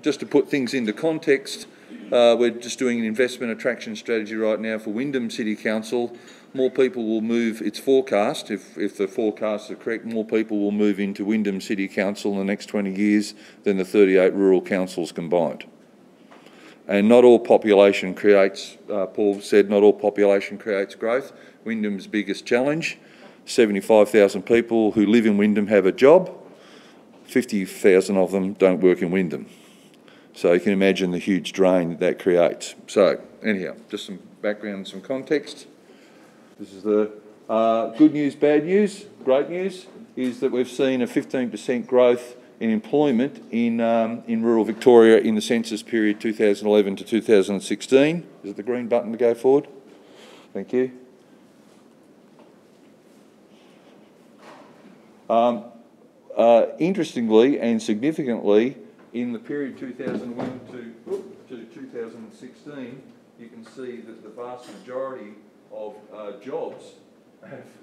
Just to put things into context, we're just doing an investment attraction strategy right now for Wyndham City Council. More people will move, it's forecast, if the forecasts are correct, more people will move into Wyndham City Council in the next 20 years than the 38 rural councils combined. And not all population creates, Paul said, not all population creates growth. Wyndham's biggest challenge, 75,000 people who live in Wyndham have a job, 50,000 of them don't work in Wyndham. So you can imagine the huge drain that creates. So anyhow, just some background, some context. This is the good news, bad news. Great news is that we've seen a 15% growth in employment in rural Victoria in the census period 2011 to 2016. Is it the green button to go forward? Thank you. Interestingly and significantly, in the period 2001 to 2016, you can see that the vast majority of jobs,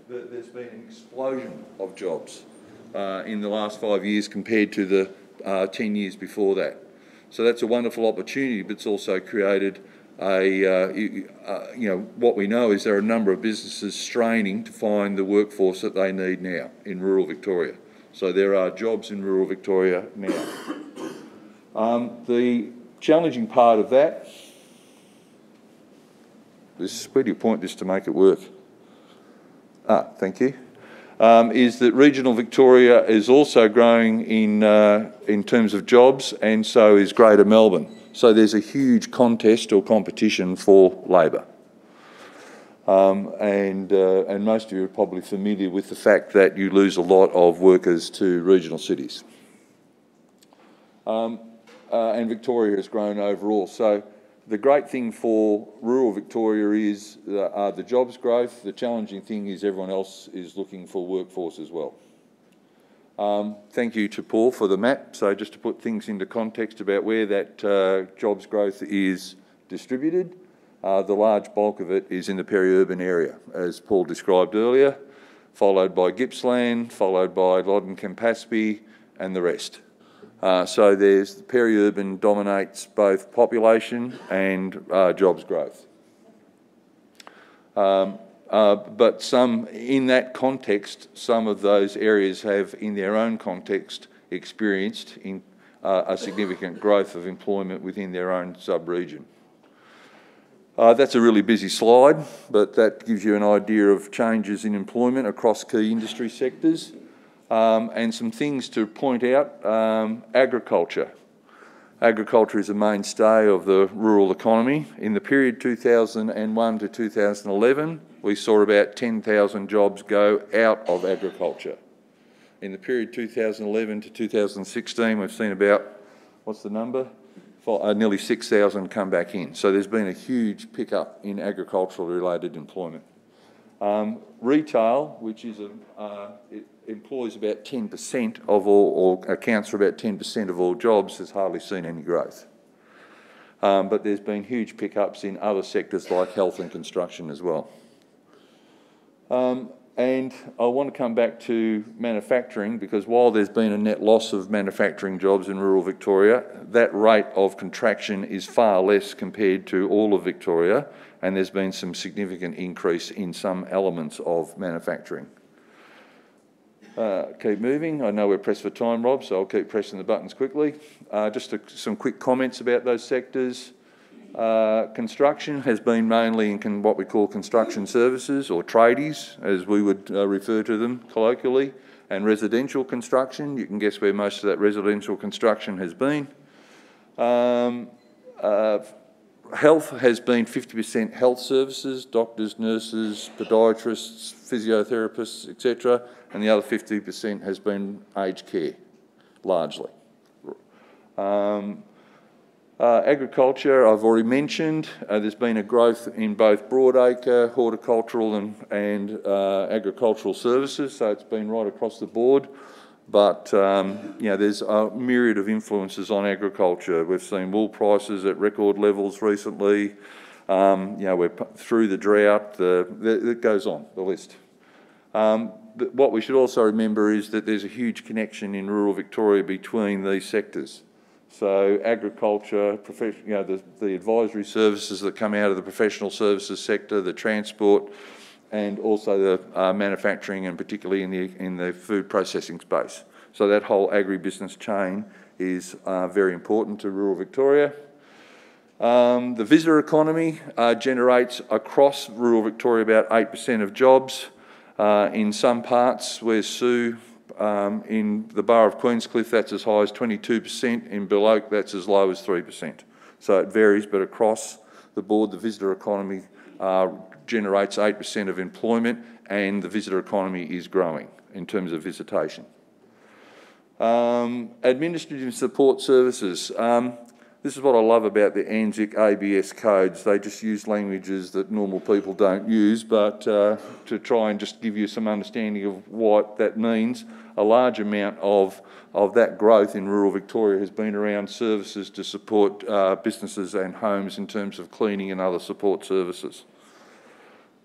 there's been an explosion of jobs in the last 5 years compared to the 10 years before that. So that's a wonderful opportunity, but it's also created what we know is there are a number of businesses straining to find the workforce that they need now in rural Victoria. So there are jobs in rural Victoria now. The challenging part of that, where do you point this to make it work? Thank you. Is that regional Victoria is also growing in terms of jobs, and so is Greater Melbourne. So there's a huge contest or competition for labour. And most of you are probably familiar with the fact that you lose a lot of workers to regional cities. And Victoria has grown overall. So the great thing for rural Victoria is the jobs growth. The challenging thing is everyone else is looking for workforce as well. Thank you to Paul for the map. So just to put things into context about where that jobs growth is distributed, the large bulk of it is in the peri-urban area, as Paul described earlier, followed by Gippsland, followed by Loddon Campaspe and the rest. So there's the peri-urban dominates both population and jobs growth. But some, in that context, some of those areas have, in their own context, experienced a significant growth of employment within their own sub-region. That's a really busy slide, but that gives you an idea of changes in employment across key industry sectors. And some things to point out, agriculture. Agriculture is a mainstay of the rural economy. In the period 2001 to 2011, we saw about 10,000 jobs go out of agriculture. In the period 2011 to 2016, we've seen about, what's the number? Nearly 6,000 come back in. So there's been a huge pickup in agricultural related employment. Retail, which is it employs about 10% of all, or accounts for about 10% of all jobs, has hardly seen any growth. But there's been huge pickups in other sectors like health and construction as well. And I want to come back to manufacturing, because while there's been a net loss of manufacturing jobs in rural Victoria, that rate of contraction is far less compared to all of Victoria, and there's been some significant increase in some elements of manufacturing. Keep moving. I know we're pressed for time, Rob, so I'll keep pressing the buttons quickly. Some quick comments about those sectors. Construction has been mainly in what we call construction services, or tradies, as we would refer to them colloquially, and residential construction. You can guess where most of that residential construction has been. Health has been 50% health services, doctors, nurses, podiatrists, physiotherapists, etc., and the other 50% has been aged care, largely. Agriculture, I've already mentioned. There's been a growth in both broadacre, horticultural and agricultural services, so it's been right across the board. But there's a myriad of influences on agriculture. We've seen wool prices at record levels recently. We're through the drought. It goes on, the list. But what we should also remember is that there's a huge connection in rural Victoria between these sectors. So agriculture, the advisory services that come out of the professional services sector, the transport, and also the manufacturing, and particularly in the food processing space. So that whole agribusiness chain is very important to rural Victoria. The visitor economy generates across rural Victoria about 8% of jobs. In some parts where Sue, in the borough of Queenscliff, that's as high as 22%. In Bill Oak, that's as low as 3%. So it varies, but across the board, the visitor economy generates 8% of employment, and the visitor economy is growing in terms of visitation. Administrative support services. This is what I love about the ANZIC ABS codes. They just use languages that normal people don't use, but to try and just give you some understanding of what that means, a large amount of that growth in rural Victoria has been around services to support businesses and homes in terms of cleaning and other support services.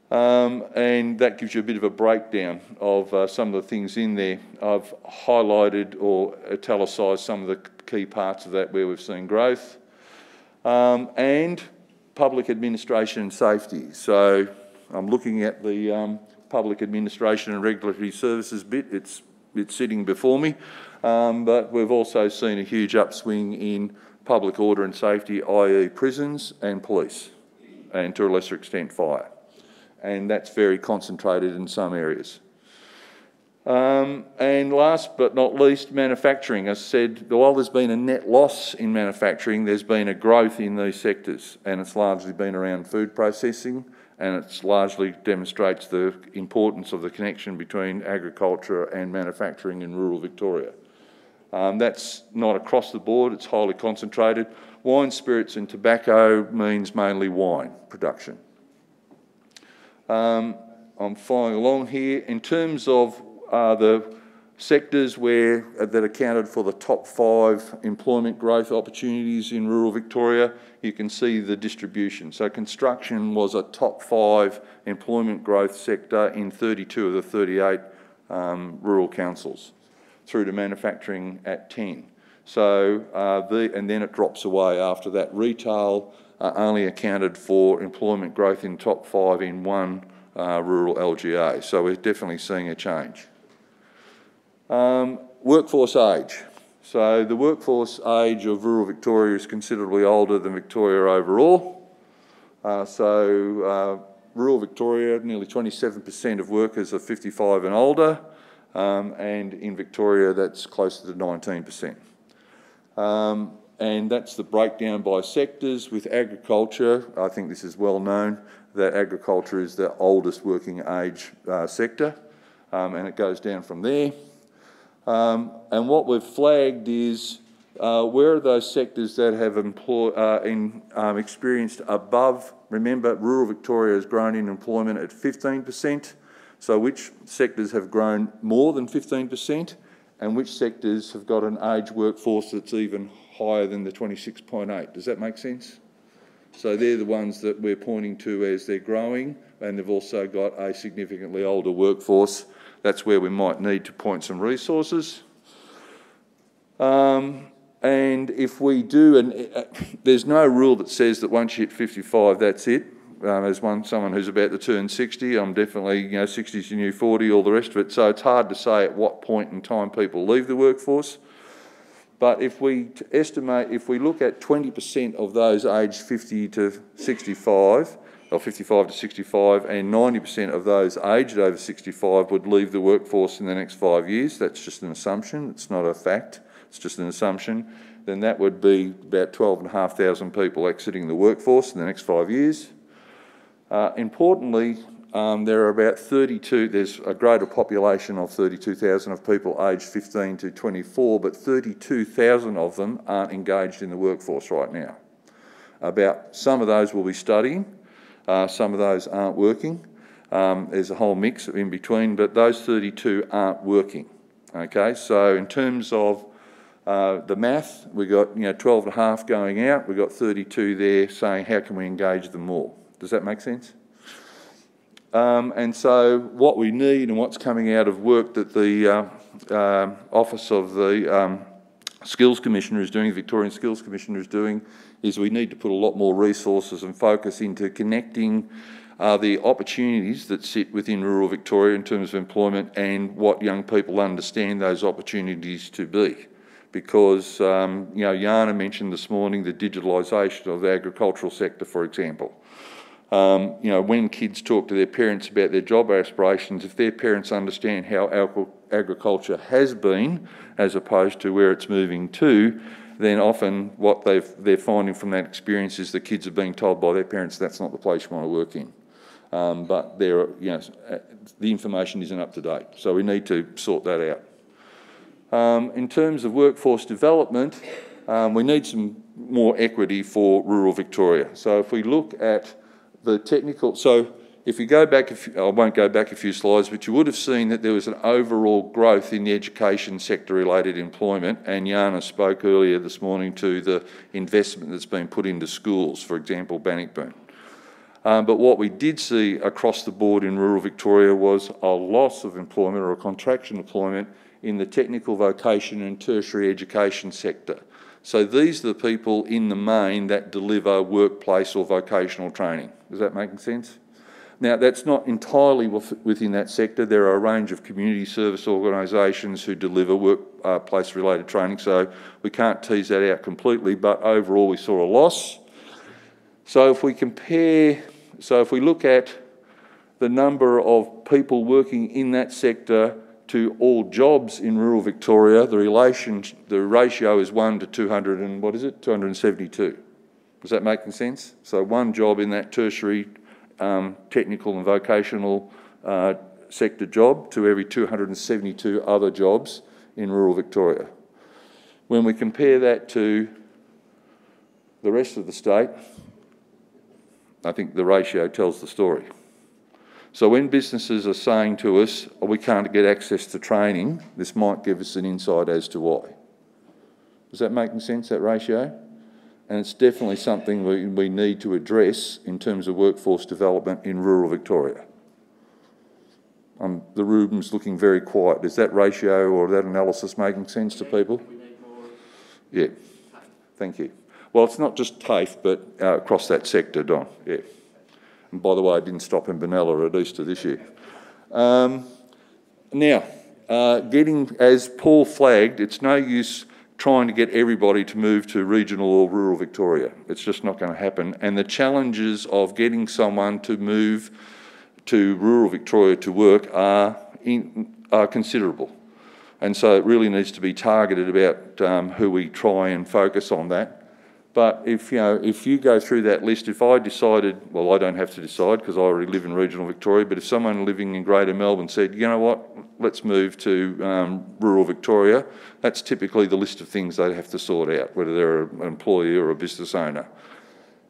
And that gives you a bit of a breakdown of some of the things in there. I've highlighted or italicised some of the key parts of that where we've seen growth. And public administration and safety. So I'm looking at the public administration and regulatory services bit. It's sitting before me, but we've also seen a huge upswing in public order and safety, i.e. prisons and police, and to a lesser extent fire. And that's very concentrated in some areas. And last but not least, manufacturing. As I said, while there's been a net loss in manufacturing, there's been a growth in these sectors, and it's largely been around food processing, and it largely demonstrates the importance of the connection between agriculture and manufacturing in rural Victoria. That's not across the board, it's highly concentrated. Wine, spirits and tobacco means mainly wine production. I'm following along here. In terms of the sectors that accounted for the top 5 employment growth opportunities in rural Victoria, you can see the distribution. So construction was a top 5 employment growth sector in 32 of the 38 rural councils, through to manufacturing at 10. So, and then it drops away after that. Retail only accounted for employment growth in top 5 in 1 rural LGA. So we're definitely seeing a change. Workforce age. So the workforce age of rural Victoria is considerably older than Victoria overall. Rural Victoria, nearly 27% of workers are 55 and older, and in Victoria that's closer to 19%. And that's the breakdown by sectors. With agriculture, I think this is well known, that agriculture is the oldest working age sector, and it goes down from there. And what we've flagged is where are those sectors that have experienced above. Remember, rural Victoria has grown in employment at 15%, so which sectors have grown more than 15%, and which sectors have got an age workforce that's even higher than the 26.8. Does that make sense? So they're the ones that we're pointing to as they're growing, and they've also got a significantly older workforce. That's where we might need to point some resources. And if we do, and there's no rule that says that once you hit 55, that's it. As someone who's about to turn 60, I'm definitely, 60's your new 40, all the rest of it. So it's hard to say at what point in time people leave the workforce. But if we estimate, if we look at 20% of those aged 50 to 65, or 55 to 65, and 90% of those aged over 65 would leave the workforce in the next 5 years, that's just an assumption, it's not a fact, it's just an assumption, then that would be about 12,500 people exiting the workforce in the next 5 years. Importantly, there are about there's a greater population of 32,000 of people aged 15 to 24, but 32,000 of them aren't engaged in the workforce right now. Some of those will be studying, some of those aren't working. There's a whole mix in between, but those 32 aren't working. Okay, so in terms of the math, we got 12.5 going out, we've got 32 there saying how can we engage them more? Does that make sense? And so what we need and what's coming out of work that the Office of the Skills Commissioner is doing, the Victorian Skills Commissioner is doing, is we need to put a lot more resources and focus into connecting the opportunities that sit within rural Victoria in terms of employment and what young people understand those opportunities to be. Because, Jana mentioned this morning the digitalisation of the agricultural sector, for example. When kids talk to their parents about their job aspirations, if their parents understand how agriculture has been as opposed to where it's moving to, then often what they're finding from that experience is the kids are being told by their parents that's not the place you want to work in. But the information isn't up to date, so we need to sort that out. In terms of workforce development, we need some more equity for rural Victoria. So if we look at the technical, so if you go back, I won't go back a few slides, but you would have seen that there was an overall growth in the education sector related employment, and Jana spoke earlier this morning to the investment that's been put into schools, for example, Bannockburn. But what we did see across the board in rural Victoria was a loss of employment or a contraction of employment in the technical, vocation and tertiary education sector. So these are the people in the main that deliver workplace or vocational training. Does that make sense? Now, that's not entirely within that sector. There are a range of community service organisations who deliver workplace-related training, so we can't tease that out completely, but overall we saw a loss. So if we look at the number of people working in that sector to all jobs in rural Victoria, the ratio is 1 to 200 and, 272. Does that make sense? So one job in that tertiary technical and vocational sector job to every 272 other jobs in rural Victoria. When we compare that to the rest of the state, I think the ratio tells the story. So when businesses are saying to us, oh, we can't get access to training, this might give us an insight as to why. Does that make sense, that ratio? And it's definitely something we need to address in terms of workforce development in rural Victoria. The room's looking very quiet. Is that ratio or that analysis making sense to people? We need more. Yeah, thank you. Well, it's not just TAFE, but across that sector, Don, yeah. And by the way, I didn't stop in Benalla at Easter this year. Now, as Paul flagged, it's no use trying to get everybody to move to regional or rural Victoria. It's just not going to happen. And the challenges of getting someone to move to rural Victoria to work are considerable. And so it really needs to be targeted about who we try and focus on that. But if you go through that list, if I decided, well, I don't have to decide because I already live in regional Victoria, but if someone living in Greater Melbourne said, you know what, let's move to rural Victoria, that's typically the list of things they have to sort out, whether they're an employee or a business owner.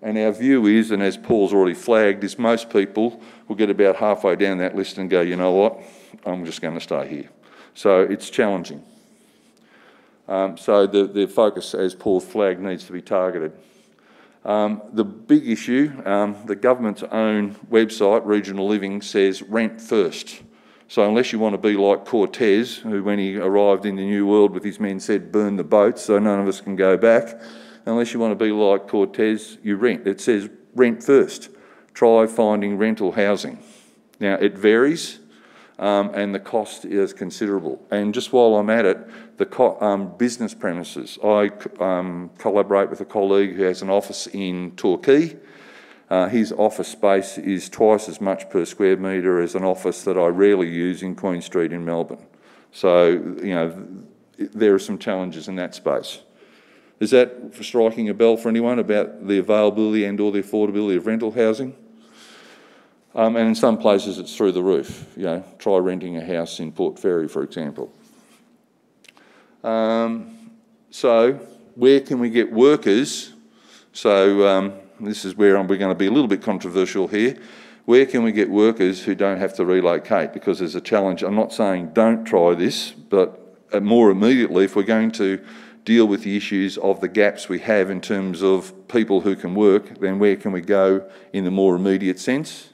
And our view is, and as Paul's already flagged, is most people will get about halfway down that list and go, you know what, I'm just going to stay here. So it's challenging. So the focus, as Paul flagged, needs to be targeted. The big issue, the government's own website, Regional Living, says rent first. So unless you want to be like Cortez, who when he arrived in the New World with his men said burn the boats so none of us can go back, unless you want to be like Cortez, you rent. It says rent first. Try finding rental housing. Now it varies. And the cost is considerable. And just while I'm at it, the business premises. I collaborate with a colleague who has an office in Torquay. His office space is twice as much per square metre as an office that I rarely use in Queen Street in Melbourne. So, there are some challenges in that space. Is that striking a bell for anyone about the availability and or the affordability of rental housing? And in some places it's through the roof. Try renting a house in Port Fairy, for example. So where can we get workers? So this is where we're going to be a little bit controversial here. Where can we get workers who don't have to relocate? Because there's a challenge. I'm not saying don't try this, but more immediately, if we're going to deal with the issues of the gaps we have in terms of people who can work, then where can we go in the more immediate sense?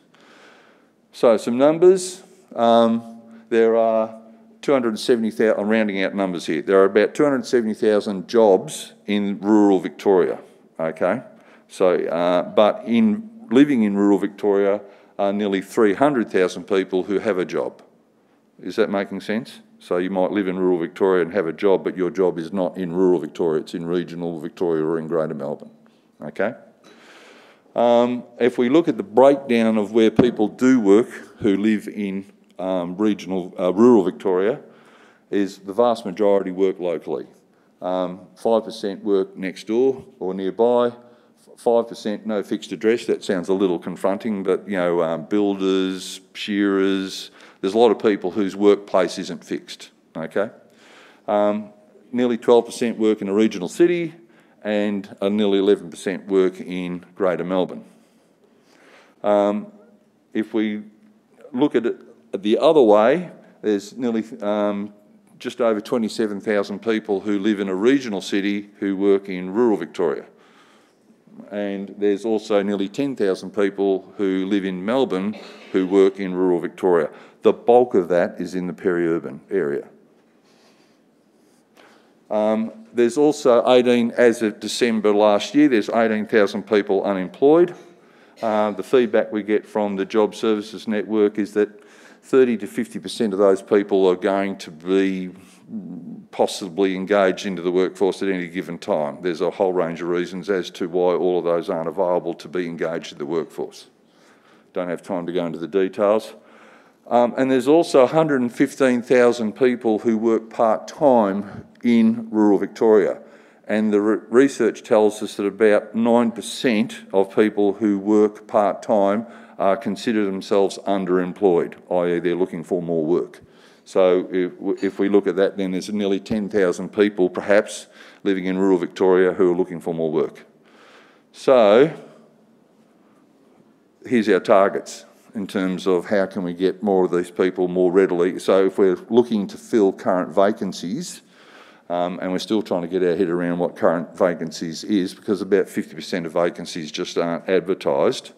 So some numbers. There are 270,000, I'm rounding out numbers here, there are about 270,000 jobs in rural Victoria, okay? So, but living in rural Victoria are nearly 300,000 people who have a job. Is that making sense? So you might live in rural Victoria and have a job, but your job is not in rural Victoria, it's in regional Victoria or in Greater Melbourne, okay? If we look at the breakdown of where people do work who live in rural Victoria, is the vast majority work locally. 5% work next door or nearby, 5% no fixed address. That sounds a little confronting, but you know, builders, shearers, there's a lot of people whose workplace isn't fixed, okay? Nearly 12% work in a regional city and nearly 11% work in Greater Melbourne. If we look at it the other way, there's nearly just over 27,000 people who live in a regional city who work in rural Victoria. And there's also nearly 10,000 people who live in Melbourne who work in rural Victoria. The bulk of that is in the peri-urban area. There's also as of December last year, there's 18,000 people unemployed. The feedback we get from the Job Services Network is that 30 to 50% of those people are going to be possibly engaged into the workforce at any given time. There's a whole range of reasons as to why all of those aren't available to be engaged in the workforce. Don't have time to go into the details. And there's also 115,000 people who work part-time in rural Victoria. And the research tells us that about 9% of people who work part-time consider themselves underemployed, i.e. they're looking for more work. So if we look at that, then there's nearly 10,000 people perhaps living in rural Victoria who are looking for more work. So here's our targets in terms of how can we get more of these people more readily. So if we're looking to fill current vacancies, and we're still trying to get our head around what current vacancies is, because about 50% of vacancies just aren't advertised,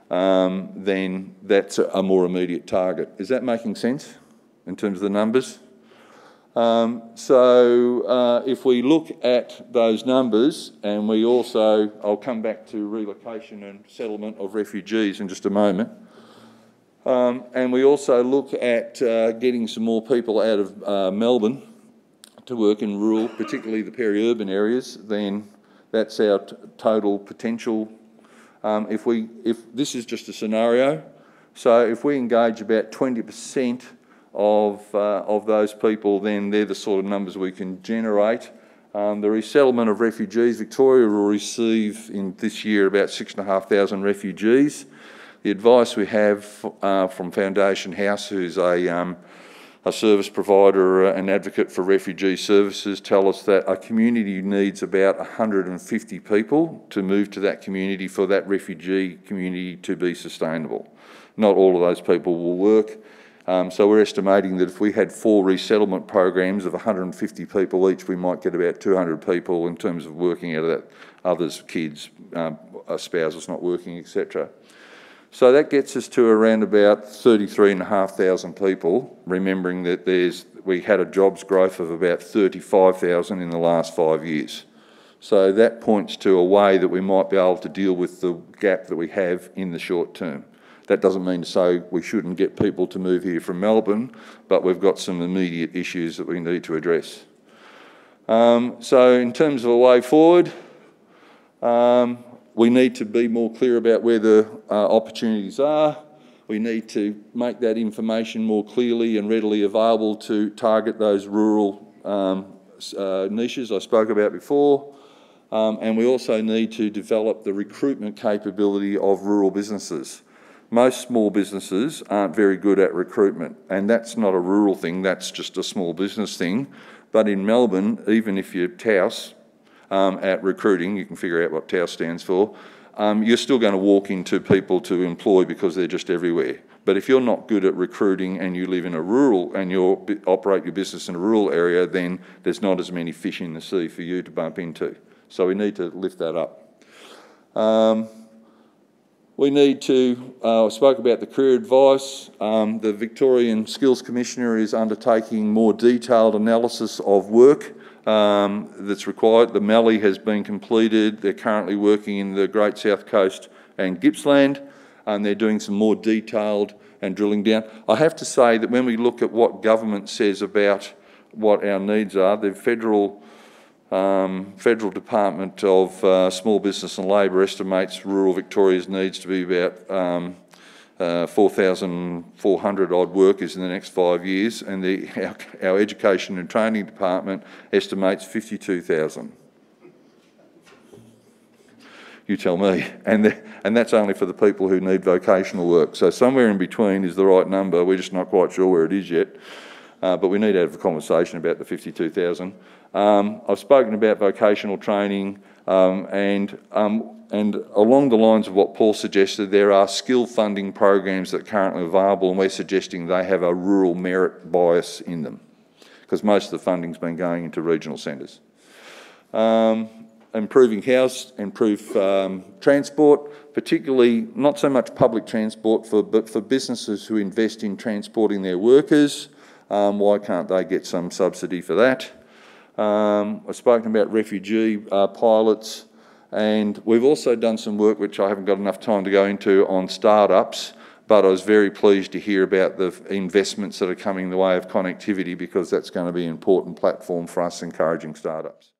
then that's a more immediate target. Is that making sense in terms of the numbers? If we look at those numbers, and we also, I'll come back to relocation and settlement of refugees in just a moment, and we also look at getting some more people out of Melbourne to work in rural, particularly the peri-urban areas, then that's our total potential. If this is just a scenario, so if we engage about 20% of those people, then they're the sort of numbers we can generate. The resettlement of refugees, Victoria will receive in this year about 6,500 refugees. The advice we have from Foundation House, who's a service provider and advocate for refugee services, tell us that a community needs about 150 people to move to that community for that refugee community to be sustainable. Not all of those people will work. So we're estimating that if we had 4 resettlement programs of 150 people each, we might get about 200 people in terms of working out of that, others, kids, spouses not working, etc. So that gets us to around about 33,500 people, remembering that we had a jobs growth of about 35,000 in the last 5 years. So that points to a way that we might be able to deal with the gap that we have in the short term. That doesn't mean to say we shouldn't get people to move here from Melbourne, but we've got some immediate issues that we need to address. So in terms of a way forward, we need to be more clear about where the opportunities are. We need to make that information more clearly and readily available to target those rural niches I spoke about before. And we also need to develop the recruitment capability of rural businesses. Most small businesses aren't very good at recruitment, and that's not a rural thing, that's just a small business thing. But in Melbourne, even if you're TAUS at recruiting, you can figure out what TAUS stands for, you're still going to walk into people to employ because they're just everywhere. But if you're not good at recruiting and you live in a rural, and you operate your business in a rural area, then there's not as many fish in the sea for you to bump into. So we need to lift that up. We need to, I spoke about the career advice. The Victorian Skills Commissioner is undertaking more detailed analysis of work that's required. The Mallee has been completed. They're currently working in the Great South Coast and Gippsland, and they're doing some more detailed and drilling down. I have to say that when we look at what government says about what our needs are, the Federal Department of Small Business and Labour estimates rural Victoria's needs to be about 4,400 odd workers in the next 5 years, and our Education and Training Department estimates 52,000. You tell me, and that's only for the people who need vocational work. So somewhere in between is the right number. We're just not quite sure where it is yet, but we need to have a conversation about the 52,000. I've spoken about vocational training, and along the lines of what Paul suggested, there are skill funding programs that are currently available, and we're suggesting they have a rural merit bias in them, because most of the funding's been going into regional centres. Improve transport, particularly not so much public transport, but for businesses who invest in transporting their workers. Why can't they get some subsidy for that? I've spoken about refugee pilots, and we've also done some work which I haven't got enough time to go into on startups, but I was very pleased to hear about the investments that are coming in the way of connectivity, because that's going to be an important platform for us encouraging startups.